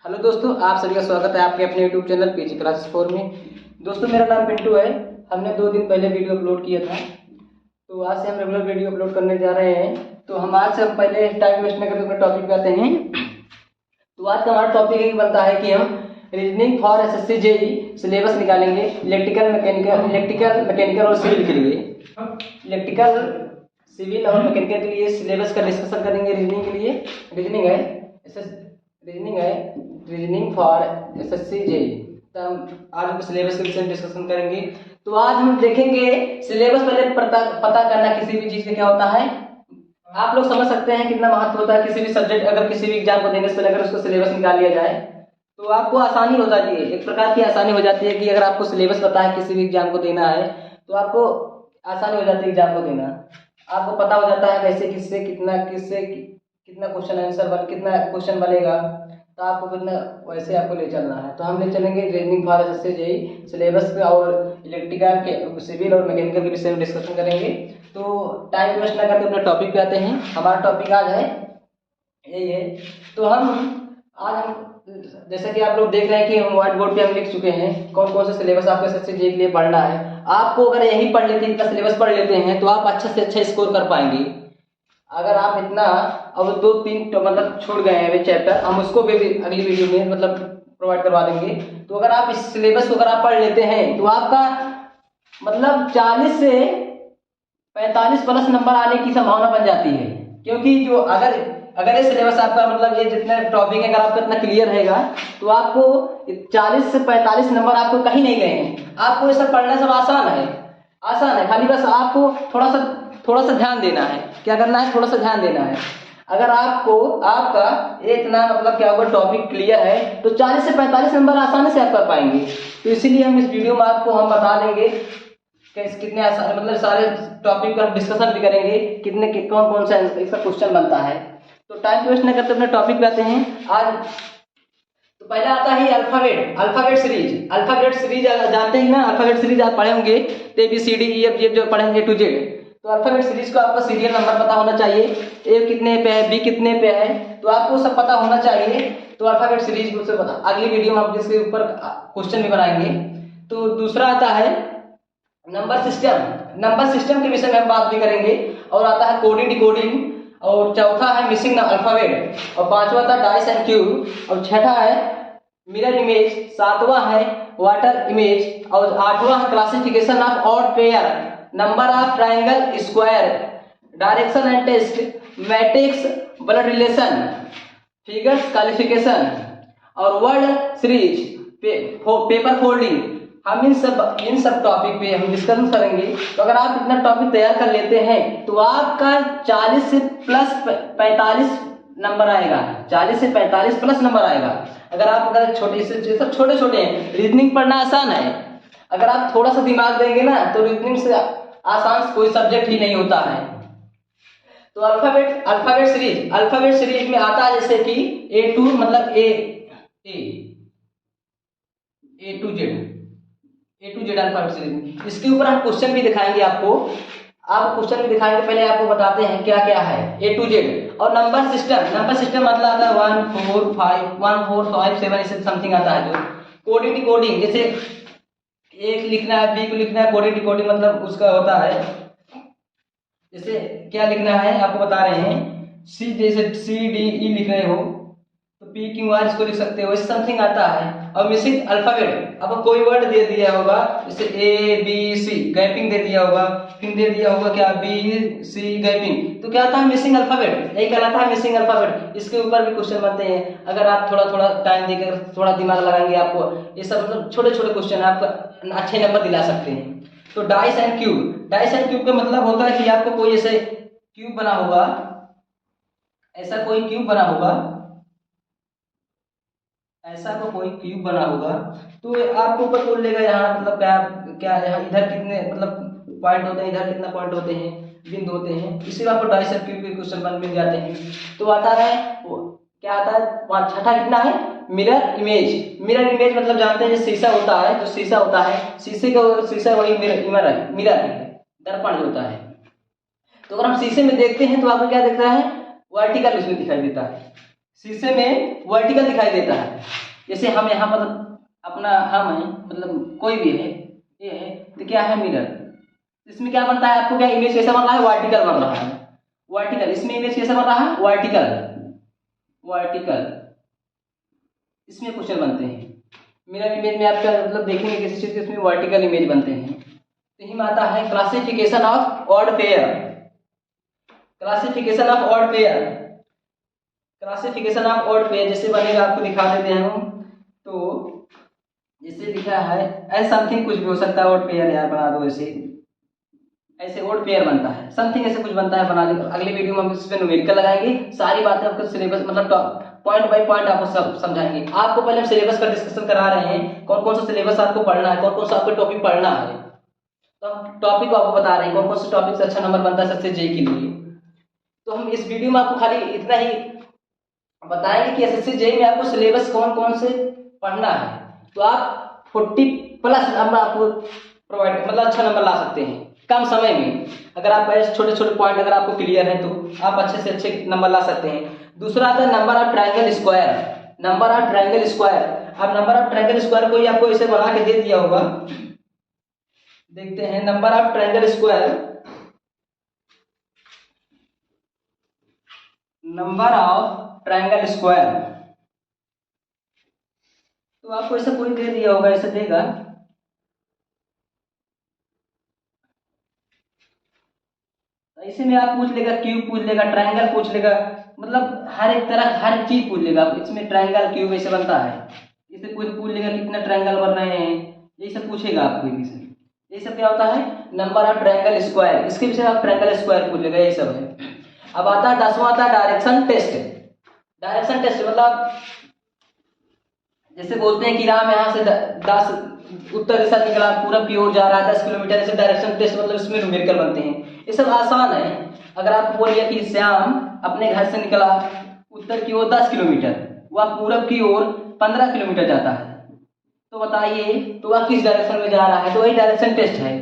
Hello दोस्तों, आप सभी का स्वागत है आपके अपने यूट्यूब चैनल पीजी क्लासेस 4 में। दोस्तों, मेरा नाम पिंटू है। हमने 2 दिन पहले वीडियो अपलोड किया था, तो आज से हम रेगुलर वीडियो अपलोड करने जा रहे हैं। तो हम आज से हम पहले टाइम वेस्ट न करके अपने टॉपिक पे आते हैं। तो आज का हमारा टॉपिक यही बनता है कि हम reasoning for SSC JE syllabus निकालेंगे इलेक्ट्रिकल मैकेनिकल और सिविल के लिए। इलेक्ट्रिकल, सिविल और मैकेनिकल के लिए सिलेबस का डिस्कशन करेंगे। रीजनिंग के लिए रीजनिंग फॉर एसएससी जेई। तो हम आज हम सिलेबस के विषय में डिस्कशन करेंगे। तो आज हम देखेंगे सिलेबस पहले पता करना किसी भी चीज का क्या होता है। आप लोग समझ सकते हैं कितना महत्व होता है किसी भी सब्जेक्ट, अगर किसी भी एग्जाम को देने से पहले अगर उसको सिलेबस निकाल लिया जाए तो आपको आसानी हो जाती है। एक प्रकार की आसानी हो जाती है कि अगर आपको सिलेबस पता है किसी भी एग्जाम को देना है तो आपको आसानी हो जाती है एग्जाम को देना। आपको पता हो जाता है कैसे कितना क्वेश्चन आंसर कितना क्वेश्चन बनेगा, तो आपको कितना वैसे आपको ले चलना है। तो हम ले चलेंगे reasoning for SSC JE syllabus पे और इलेक्ट्रिकल के, सिविल और मैकेनिकल के विषय में डिस्कशन करेंगे। तो टाइम वेस्ट ना करके अपने टॉपिक पे आते हैं। हमारा टॉपिक आज है यही है। तो हम जैसे कि आप लोग देख रहे हैं कि हम व्हाइट बोर्ड पे हम लिख चुके हैं कौन कौन से सिलेबस आपको एसएससी जेई के लिए पढ़ना है। आपको अगर यही पढ़ लेते हैं, इतना सिलेबस पढ़ लेते हैं तो आप अच्छा से अच्छा स्कोर कर पाएंगे। अगर आप इतना अब 2-3 तो मतलब छोड़ गए हैं वे चैप्टर, हम उसको भी अगली वीडियो में मतलब प्रोवाइड करवा देंगे। तो अगर आप इस सिलेबस को अगर आप पढ़ लेते हैं तो आपका मतलब 40 से 45 प्लस नंबर आने की संभावना बन जाती है। क्योंकि जो अगर ये सिलेबस आपका मतलब ये जितने टॉपिक है अगर आपका इतना क्लियर रहेगा तो आपको 40 से 45 नंबर आपको कहीं नहीं गए हैं। आपको ये सब पढ़ना सब आसान है। खाली बस आपको थोड़ा सा ध्यान देना है। क्या करना है? थोड़ा सा ध्यान देना है। अगर आपका इतना मतलब क्या होगा टॉपिक क्लियर है तो 40 से 45 नंबर आसानी से आप कर पाएंगे। तो इसीलिए हम इस वीडियो में आपको हम बता देंगे कि कितने आसान मतलब सारे टॉपिक का डिस्कशन भी करेंगे कौन कौन सा इसका क्वेश्चन बनता है। तो टाइम वेस्ट न करते अपने टॉपिक पे आते हैं आज। तो पहला आता है अल्फाबेट सीरीज जानते हैं ना। अल्फाबेट सीरीज आप पढ़े होंगे तो ABCDEF जो पढ़ेंगे A to Z। तो अल्फाबेट सीरीज को आपका सीरियल नंबर पता होना चाहिए। A कितने पे है, B कितने पे है, तो आपको सब पता होना चाहिए। तो अल्फाबेट सीरीज को पता, अगली वीडियो में हम इसके ऊपर क्वेश्चन भी बनाएंगे। तो दूसरा आता है नंबर सिस्टम के विषय में हम बात भी करेंगे। और आता है कोडिंग डिकोडिंग। और चौथा है मिसिंग अल्फाबेट। और पांचवा था डाइस एंड क्यूब। और छठा है मिरर इमेज। सातवां है वाटर इमेज। और आठवां है classification of odd pair, number of triangle square, direction and test, matrix, blood relation, figures qualification और वर्ड सीरीज, पेपर फोल्डिंग। हम इन सब टॉपिक पे हम डिस्कशन करेंगे। तो अगर आप इतना टॉपिक तैयार कर लेते हैं तो आपका 40 से प्लस 45 नंबर आएगा। 40 से 45 प्लस नंबर आएगा। अगर छोटे हैं। रीजनिंग पढ़ना आसान है। अगर आप थोड़ा सा दिमाग देंगे ना तो रीजनिंग से आसान कोई सब्जेक्ट ही नहीं होता है। तो अल्फाबेट सीरीज में आता है जैसे कि A2 मतलब A to Z alphabet series. इसके ऊपर हम क्वेश्चन भी दिखाएंगे आपको। पहले आपको बताते हैं क्या क्या है A to Z। और नंबर सिस्टम मतलब आता है 1 4 5 7 ऐसे समथिंग आता है। जो कोडिंग डिकोडिंग, जैसे एक लिखना है, बी को लिखना है। कोडिंग डिकोडिंग मतलब उसका होता है जैसे क्या लिखना है आपको बता रहे हैं। सी जैसे CDE लिख रहे हो तो PQR इसको लिख सकते हो, इससे समथिंग आता है। और मिसिंग अल्फाबेट, आपको कोई वर्ड दे दिया होगा जैसे ABC गैपिंग दे दिया होगा, फिर दे दिया होगा क्या BC गैपिंग, तो क्या था मिसिंग अल्फाबेट। यही कहलाता है मिसिंग अल्फाबेट। इसके ऊपर भी क्वेश्चन बनते हैं। अगर आप थोड़ा टाइम देकर थोड़ा दिमाग लगाएंगे आपको ये सब मतलब छोटे क्वेश्चन आपको अच्छे नंबर दिला सकते हैं। तो डाइस एंड क्यूब का मतलब होता है कि आपको कोई ऐसे क्यूब बना होगा, तो आपको ऊपर बोल लेगा यहाँ मतलब क्या यहाँ इधर कितने मतलब पॉइंट होते हैं, इधर कितना पॉइंट होते हैं, बिंदु होते हैं। इसी में आपको डाइस एंड क्यूब के क्वेश्चन मिल जाते हैं। तो आता है क्या आता है छठा कितना है मिरर इमेज मतलब जानते हैं शीशा होता है। शीशा वही मिरर है, दर्पण जो होता है। तो अगर हम शीशे में देखते हैं तो आपको क्या दिखता है, वर्टिकल उसमें दिखाई देता है। शीशे में वर्टिकल दिखाई देता है। जैसे हम यहाँ पर अपना हम है, मतलब कोई भी है, ये है, तो क्या है मिरर, इसमें क्या बनता है आपको, क्या इमेज कैसा बन रहा है, वर्टिकल बन रहा है, वर्टिकल। इसमें इमेज कैसा बन रहा है, वर्टिकल, वर्टिकल। इसमें क्वेश्चन बनते हैं। मिरर इमेज में आपका मतलब देखेंगे किसी चीज के, इसमें वर्टिकल इमेज बनते हैं। तो ही आता है classification of odd pair, classification of odd pair, classification of odd pair जैसे बनेगा आपको दिखा देते हैं हम। तो जैसे लिखा है ऐसे समथिंग, कुछ भी हो सकता है, ऑड पेयर यार बना दो ऐसे, ऐसे ऑड पेयर बनता है, समथिंग ऐसे कुछ बनता है, बना दो। अगले वीडियो में हम इस पे न्यूमेरिकल लगाएंगे, सारी बातें आपको सिलेबस मतलब पॉइंट बाय पॉइंट आपको सब समझाएंगे। आपको पहले हम सिलेबस का डिस्कशन करा रहे हैं, कौन कौन सा सिलेबस आपको पढ़ना है, कौन कौन सा आपको टॉपिक पढ़ना है, तो हम टॉपिक को आपको बता रहे हैं कौन कौन से टॉपिक से अच्छा नंबर बनता है सबसे जेई के लिए। तो हम इस वीडियो में आपको खाली इतना ही बताएंगे कि एसएससी जेई में आपको सिलेबस कौन कौन से पढ़ना है, तो आप 40+ नंबर आपको प्रोवाइड मतलब अच्छा नंबर ला सकते हैं कम समय में। अगर आप ऐसे छोटे छोटे पॉइंट अगर आपको क्लियर है तो आप अच्छे से अच्छे नंबर ला सकते हैं। दूसरा आता है number of triangle square, number of triangle square. अब नंबर ऑफ ट्रायंगल स्क्वायर कोई आपको इसे बना के दे दिया होगा, देखते हैं number of triangle square, number of triangle square. तो आपको ऐसा कोई दे दिया होगा, ऐसा देगा, ऐसे में आप पूछ लेगा, क्यूब पूछ लेगा, ट्रायंगल पूछ लेगा, मतलब हर एक तरह हर एक चीज पूछ लेगा। इसमें ट्रायंगल क्यूब ऐसे बनता है, इसे कोई पूछ लेगा कितने ट्रायंगल बन रहे हैं, ये सब पूछेगा आपको। ये सब क्या होता है, नंबर ऑफ ट्रायंगल स्क्वायर, इसके विषय आप ट्रायंगल स्क्वायर पूछ लेगा, ये सब है। अब आता है 10वां, आता है डायरेक्शन टेस्ट। डायरेक्शन टेस्ट मतलब जैसे बोलते हैं कि राम यहाँ से 10 उत्तर दिशा निकला, पूरा प्योर जा रहा है 10 किलोमीटर, ऐसे डायरेक्शन टेस्ट मतलब इसमें न्यूमेरिकल बनते हैं। ये सब आसान है। अगर आप बोलिए कि श्याम अपने घर से निकला उत्तर की ओर 10 किलोमीटर, वह पूरब की ओर 15 किलोमीटर जाता है, तो बताइए तो वह किस डायरेक्शन में जा रहा है, तो वही डायरेक्शन टेस्ट है।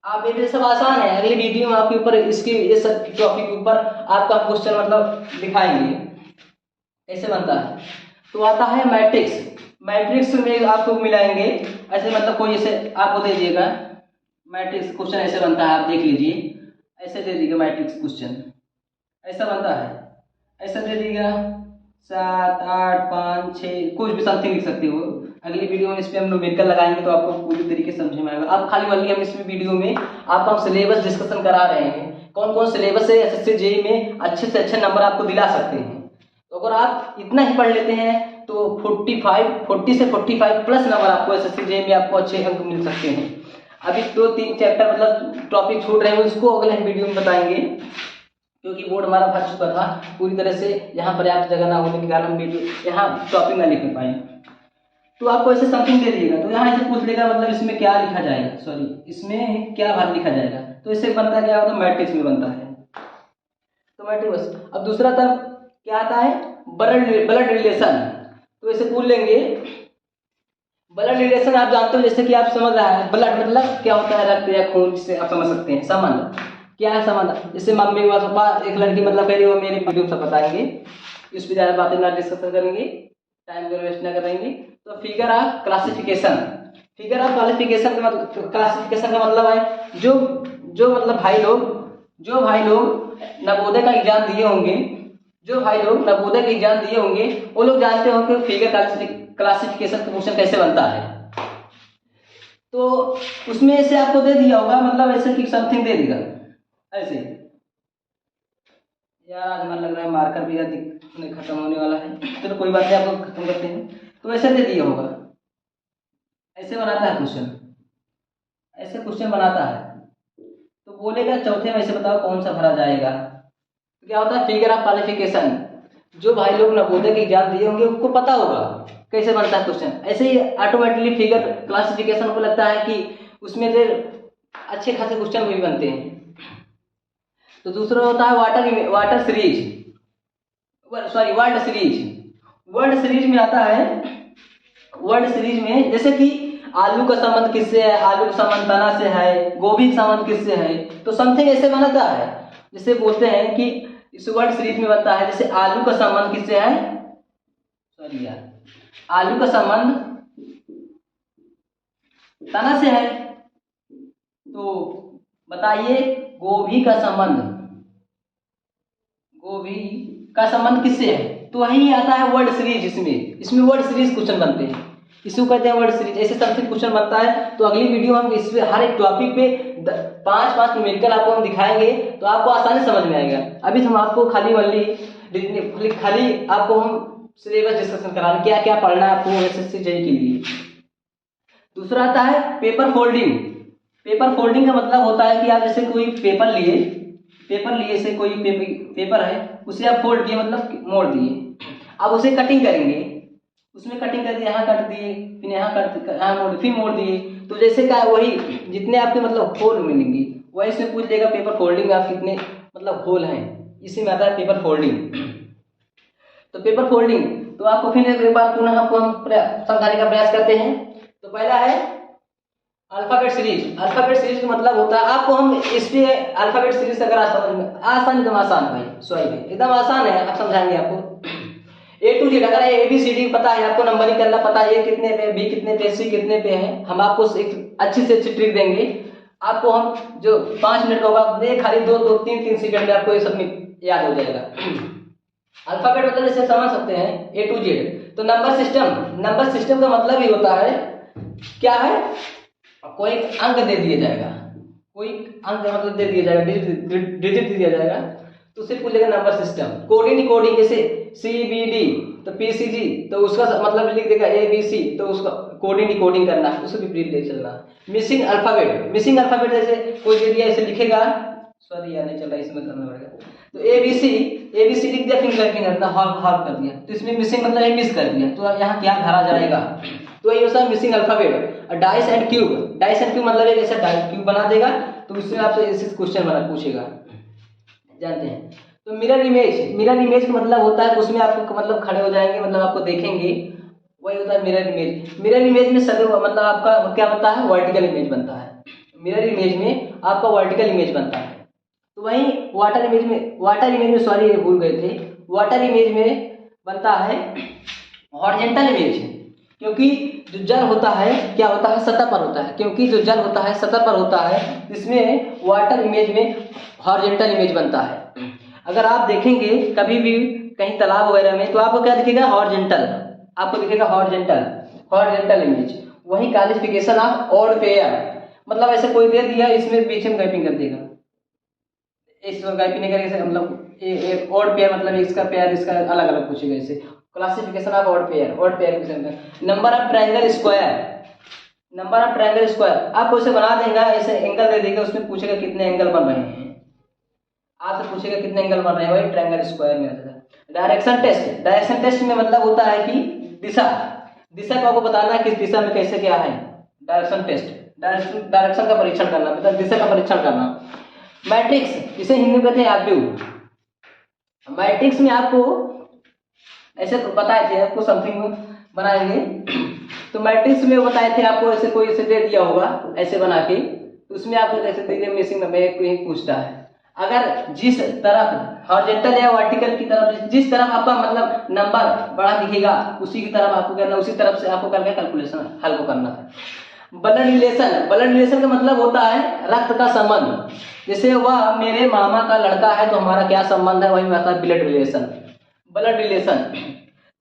आप ये सब आसान है, अगली वीडियो में आपके ऊपर इसकी ये सब टॉपिक के ऊपर आपका क्वेश्चन मतलब दिखाएंगे कैसे बनता है। तो आता है मैट्रिक्स, मैट्रिक्स में आपको मिलाएंगे ऐसे, मतलब कोई ऐसे आपको दे दिएगा मैट्रिक्स क्वेश्चन ऐसे बनता है, आप देख लीजिए, ऐसे दे दीजिएगा मैट्रिक्स क्वेश्चन ऐसा बनता है, ऐसा दे दीजिएगा 7, 8, 5, 6 कुछ भी समथिंग लिख सकते हो। अगली वीडियो में इस पर हम न्यूमेरिकल लगाएंगे तो आपको पूरी तरीके से समझ में आएगा। अब खाली वाली हम इस वीडियो में आपको हम सिलेबस डिस्कशन करा रहे हैं, कौन कौन सिलेबस है एसएससी जेईई में अच्छे से अच्छे नंबर आपको दिला सकते हैं। तो अगर आप इतना ही पढ़ लेते हैं तो 40 से 45+ नंबर आपको एसएससी जेईई में आपको अच्छे अंक मिल सकते हैं। अभी 2-3 चैप्टर मतलब टॉपिक छूट रहे हैं, उसको अगले वीडियो में बताएंगे, क्योंकि बोर्ड हमारा भर चुका था पूरी तरह से, यहाँ पर्याप्त जगह ना होने के कारण हम वीडियो यहाँ टॉपिक ना लिख पाए। तो आपको ऐसे समथिंग दे दिएगा, तो यहाँ ऐसे पूछ लेगा मतलब इसमें क्या लिखा जाएगा, सॉरी इसमें क्या भाग लिखा जाएगा, तो इससे बनता क्या होता है, मैट्रिक्स में बनता है। तो मैट्रिक्स। अब दूसरा तब क्या आता है, ब्लड रिलेशन। तो ऐसे पूछ लेंगे ब्लड रिलेशन, आप जानते हो जैसे कि आप समझ रहा है ब्लड मतलब क्या होता है, रक्त या खून, जिससे आप समझ सकते हैं। संबंध क्या है, संबंध जैसे मम्मी पापा एक लड़की मतलब कह रही हो, मेरे वीडियो से बताएंगे, इस पर ज़्यादा बातें ना डिस्कस करेंगे, टाइम को वेस्ट ना करेंगे। तो figure of classification, figure of classification का मतलब, क्लासिफिकेशन का मतलब है जो मतलब भाई लोग नवोदय का एग्जाम दिए होंगे, जो भाई लोग नवोदय का एग्जाम दिए होंगे वो लोग जानते होंगे फिगर क्लासिफिकेशन का क्वेश्चन कैसे बनता है। तो उसमें ऐसे आपको दे दिया होगा, मतलब ऐसे कि समथिंग दे देगा ऐसे। यार आज मन लग रहा है मार्कर भी खत्म होने वाला है, चलो कोई बात नहीं, आपको खत्म करते हैं। तो ऐसे दे दिया होगा, ऐसे बनाता है क्वेश्चन, ऐसे क्वेश्चन बनाता है। तो बोलेगा चौथे में ऐसे बताओ कौन सा भरा जाएगा। तो क्या होता है, फिगर ऑफ क्वालिफिकेशन, जो भाई लोग नवोदय के एग्जाम दिए होंगे उनको पता होगा कैसे बनता है क्वेश्चन। ऐसे ही ऑटोमेटिकली फिगर क्लासिफिकेशन को लगता है कि उसमें से अच्छे खासे क्वेश्चन भी बनते हैं। तो दूसरा होता है वर्ल्ड सीरीज में आता है, वर्ल्ड सीरीज में जैसे कि आलू का संबंध किससे है, आलू का संबंध तना से है, गोभी का संबंध किससे है, तो समथिंग ऐसे बनता है। जैसे बोलते हैं कि इस वर्ल्ड सीरीज में बनता है, जैसे आलू का संबंध किससे है, सॉरी यार, आलू का संबंध तना से है, तो बताइए गोभी का संबंध किससे है? तो वही आता है वर्ड सीरीज। इसमें वर्ड सीरीज क्वेश्चन बनते हैं, इसको कहते हैं वर्ड सीरीज। ऐसे सबसे क्वेश्चन बनता है। तो अगली वीडियो हम इस पे हर एक टॉपिक पे 5-5 न्यूमेरिकल आपको हम दिखाएंगे, तो आपको आसानी समझ में आएगा। अभी हम आपको खाली आपको हम सिलेबस डिस्कशन करा रहे हैं, क्या क्या पढ़ना है आपको एसएससी जेईई के लिए। दूसरा आता है पेपर फोल्डिंग। पेपर फोल्डिंग का मतलब होता है कि आप जैसे कोई पेपर लिए जैसे कोई पेपर है, उसे आप फोल्ड किए मतलब मोड़ दिए, अब उसे कटिंग करेंगे। उसमें कटिंग कर दिए, यहाँ कट दिए, फिर यहाँ फिर मोड़ दिए, तो जैसे का वही जितने आपके मतलब होल मिलेंगे वही इसमें पूछ लेगा पेपर फोल्डिंग में आप कितने मतलब होल हैं, इसी में आता है पेपर फोल्डिंग। तो पेपर फोल्डिंग तो आपको फिर एक बार पुनः आपको हम समझाने का प्रयास करते हैं। तो पहला है अल्फाबेट सीरीज। अल्फाबेट सीरीज का मतलब होता है, आपको हम इस पे अल्फाबेट सीरीज अगर आसान एकदम आसान भाई, सॉरी भाई एकदम आसान है, आप समझाएंगे आपको A to Z। अगर ABCD पता है आपको, नंबरिंग करना पता है, A कितने पे, B कितने पे, C कितने पे है, हम आपको एक अच्छी से अच्छी ट्रिक देंगे। आपको हम जो 5 मिनट होगा खाली 2-3 सेकंड में आपको ये सब याद हो जाएगा। अल्फाबेट मतलब जैसे समझ सकते हैं A to Z। तो नंबर सिस्टम का मतलब ही होता है क्या है, कोई अंक दे दिया जाएगा, कोई अंक मतलब दे दिया जाएगा, डिजिट दे दिया जाएगा, तो उसे पूछेगा नंबर सिस्टम। कोडिंग जैसे CBD तो PCG, तो उसका मतलब लिख देगा ABC, तो उसका कोडिंग करना है, उसको विपरीत ले चलना। मिसिंग अल्फाबेट जैसे कोई दे दिया ऐसे लिखेगा, सॉरी यार नहीं चल रहा, इसमें करना पड़ेगा। तो ABC लिख दिया, फिंगर करना हाफ कर दिया, तो इसमें मिसिंग मतलब मिस कर दिया, तो यहाँ क्या भरा जाएगा, तो ये होता है missing alphabet. Dice and cube मतलब एक ऐसा क्यूब बना देगा, तो उसमें आपसे ऐसे क्वेश्चन पूछेगा, जानते हैं। तो मिरर इमेज का मतलब होता है उसमें आपको मतलब खड़े हो जाएंगे, मतलब आपको देखेंगे, वही होता है मिरर इमेज में सभी मतलब आपका क्या बनता है, वर्टिकल इमेज बनता है। मिरर इमेज में आपका वर्टिकल इमेज बनता है। तो वही वाटर इमेज में सॉरी भूल गए थे, वाटर इमेज में बनता है हॉरिजॉन्टल इमेज, क्योंकि जो जल होता है क्या होता है, सतह पर होता है, क्योंकि जो जल होता है सतह पर होता है, इसमें वाटर इमेज में हॉरिजॉन्टल इमेज बनता है। अगर आप देखेंगे कभी भी कहीं तालाब वगैरह में, तो आपको क्या दिखेगा, हॉरिजॉन्टल इमेज। वही क्लासिफिकेशन ऑफ ऑड पेयर, मतलब ऐसे कोई दे दिया, इसमें पीछे में गैपिंग कर देगा, इस गैपिंग नहीं करेगा, मतलब ऑड पेयर मतलब इसका पेयर इसका अलग अलग पूछेगा। ऐसे classification of odd pair. Number of triangle square आपको इसे बना देगा, ऐसे एंगल दे देगा, उसमें पूछेगा कितने एंगल बन रहे हैं, आपसे पूछेगा कितने एंगल बन रहे हैं, वही ट्रायंगल स्क्वायर में आता है। डायरेक्शन टेस्ट में मतलब होता है कि दिशा को आपको बताना है किस दिशा में कैसे क्या है, डायरेक्शन का परीक्षण करना, मतलब दिशा का परीक्षण करना। मैट्रिक्स इसे हिंदी में कहते हैं आव्यूह। मैट्रिक्स में आपको ऐसे बताए थे, आपको समथिंग बनाएंगे, तो मैट्रिक्स में बताए थे आपको, ऐसे कोई ऐसे दे दिया होगा ऐसे बना के, तो उसमें आपको ऐसे दे दिया, मिसिंग में कोई पूछता है, अगर जिस तरफ हॉरिजॉन्टल या वर्टिकल की तरफ, जिस तरफ आपका मतलब नंबर बड़ा दिखेगा उसी की तरफ आपको करना, उसी तरफ से आपको करके कैलकुलेशन हल को करना था। ब्लड रिलेशन का मतलब होता है रक्त का संबंध, जैसे वह मेरे मामा का लड़का है तो हमारा क्या संबंध है, वही होता है ब्लड रिलेशन।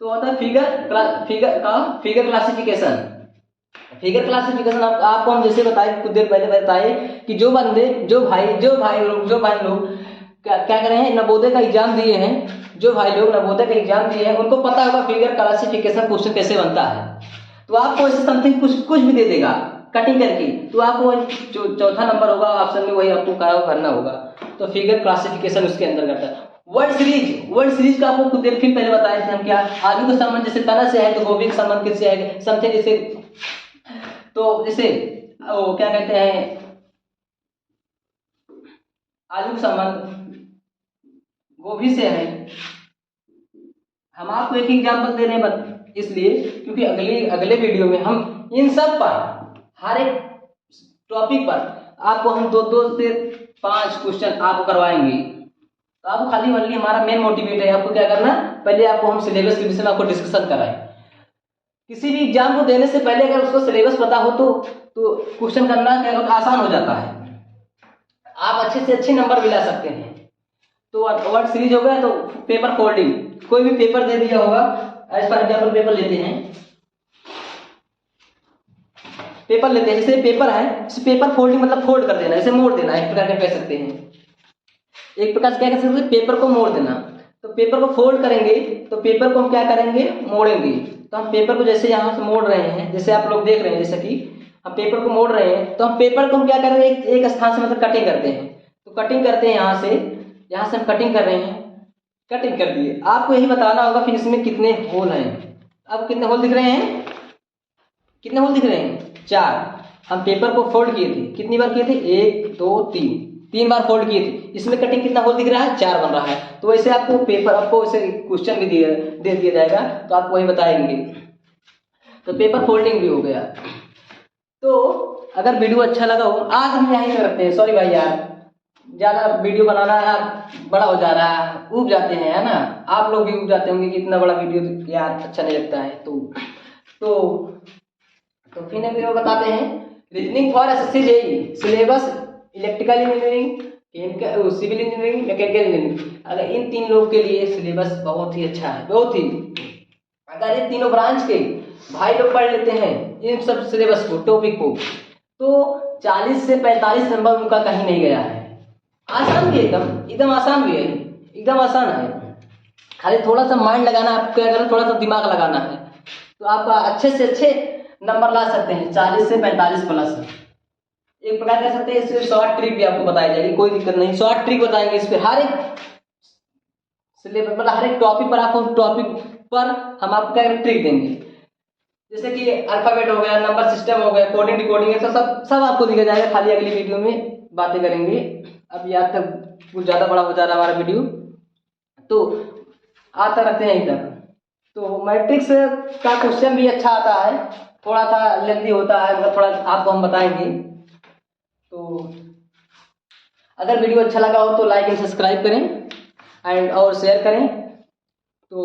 तो होता है फिगर क्लासिफिकेशन आपको हम जैसे बताए कुछ देर पहले बताए कि जो भाई लोग क्या कर रहे हैं, नवोदय का एग्जाम दिए हैं, उनको पता होगा फिगर क्लासिफिकेशन क्वेश्चन कैसे बनता है। तो आपको ऐसे समथिंग कुछ भी दे देगा कटिंग करके, तो आपको जो चौथा नंबर होगा ऑप्शन में वही आपको करना होगा। तो फिगर क्लासिफिकेशन उसके अंदर करता है। वर्ड सीरीज का आपको कुछ देर फिर पहले बताए थे हम, क्या आलू का संबंध जैसे तना से है, तो गोभी का संबंध किससे है, समथिंग जैसे, तो जैसे वो क्या कहते हैं, आलू का संबंध गोभी से है। हम आपको एक एग्जाम्पल दे रहे हैं इसलिए क्योंकि अगले वीडियो में हम इन सब पर हर एक टॉपिक पर आपको हम 2 से 5 क्वेश्चन आपको करवाएंगे। तो आपको खाली ओनली हमारा मेन मोटिवेट है आपको क्या करना, पहले आपको हम सिलेबस के विषय में आपको डिस्कशन कराएं। किसी भी एग्जाम को देने से पहले अगर उसको सिलेबस पता हो तो क्वेश्चन करना क्या होता आसान हो जाता है, आप अच्छे से अच्छे नंबर भी ला सकते हैं। तो वर्ड सीरीज हो गया, तो पेपर फोल्डिंग, कोई भी पेपर दे दिया होगा, एज फॉर एग्जाम्पल पेपर लेते हैं, जैसे पेपर है, इस पेपर फोल्डिंग मतलब फोल्ड कर देना, इसे मोड़ देना, एक प्रकार का कह सकते हैं, एक प्रकार से क्या कह सकते हैं, पेपर को मोड़ देना। तो पेपर को फोल्ड करेंगे तो पेपर को हम क्या करेंगे, मोड़ेंगे। तो हम पेपर को जैसे यहाँ से मोड़ रहे हैं, जैसे आप लोग देख रहे हैं, जैसे कि हम पेपर को मोड़ रहे हैं, तो हम पेपर को हम क्या करेंगे, एक स्थान से मतलब कटिंग करते हैं। तो कटिंग करते हैं यहाँ से हम कटिंग कर रहे हैं, कटिंग कर दिए। आपको यही बताना होगा फिर इसमें कितने होल हैं। अब कितने होल दिख रहे हैं, कितने होल दिख रहे हैं, 4। हम पेपर को फोल्ड किए थे, कितनी बार किए थे, 1 2 3 बार फोल्ड किए थे। इसमें कटिंग कितना होल दिख रहा है, 4 बन रहा है। तो वैसे आपको पेपर, आपको वैसे क्वेश्चन भी दे दिया जाएगा, तो आपको वही बताएंगे। तो पेपर फोल्डिंग भी हो गया। तो अगर वीडियो अच्छा लगा हो, आज हम यहीं पे रखते हैं, सॉरी भाई यार, ज्यादा वीडियो बनाना है, बड़ा हो जा रहा है, ऊब जाते हैं, है ना, आप लोग भी ऊब जाते होंगे कि इतना बड़ा वीडियो यार अच्छा नहीं लगता है। तो फिर अभी वो बताते हैं, reasoning for SSC JEE syllabus, electrical engineering, civil engineering, mechanical engineering, अगर इन 3 लोग के लिए सिलेबस बहुत ही अच्छा है, बहुत ही। अगर ये तीनों ब्रांच के भाई लोग पढ़ लेते हैं इन सब सिलेबस को, टॉपिक को, तो 40 से 45 नंबर उनका कहीं नहीं गया है। आसान भी है, एकदम आसान भी है, एकदम आसान है। खाली थोड़ा सा माइंड लगाना, आपको क्या करना, थोड़ा सा दिमाग लगाना है, तो आप अच्छे से अच्छे नंबर ला सकते हैं, 40 से 45 प्लस। एक प्रकार कह सकते हैं, इसमें शॉर्ट ट्रिक भी आपको बताई जाएगी, कोई दिक्कत नहीं, शॉर्ट ट्रिक बताएंगे इस पे, हर एक सिलेबस मतलब हर एक टॉपिक पर, आपको टॉपिक पर हम आपको क्या ट्रिक देंगे। जैसे कि अल्फाबेट हो गया, नंबर सिस्टम हो गया, कोडिंग डिकोडिंग, सब आपको दिया जाएगा। खाली अगली वीडियो में बातें करेंगे। अब यहाँ तक कुछ ज्यादा बड़ा हो जा रहा है हमारा वीडियो, तो आता रहते हैं इधर। तो मैट्रिक्स का क्वेश्चन भी अच्छा आता है, थोड़ा सा लेंथी होता है, मतलब थोड़ा आपको हम बताएंगे। तो अगर वीडियो अच्छा लगा हो तो लाइक एंड सब्सक्राइब करें एंड और शेयर करें। तो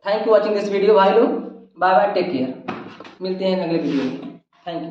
thank you watching this video भाई लोग, बाय बाय, टेक केयर, मिलते हैं अगले वीडियो में, थैंक यू।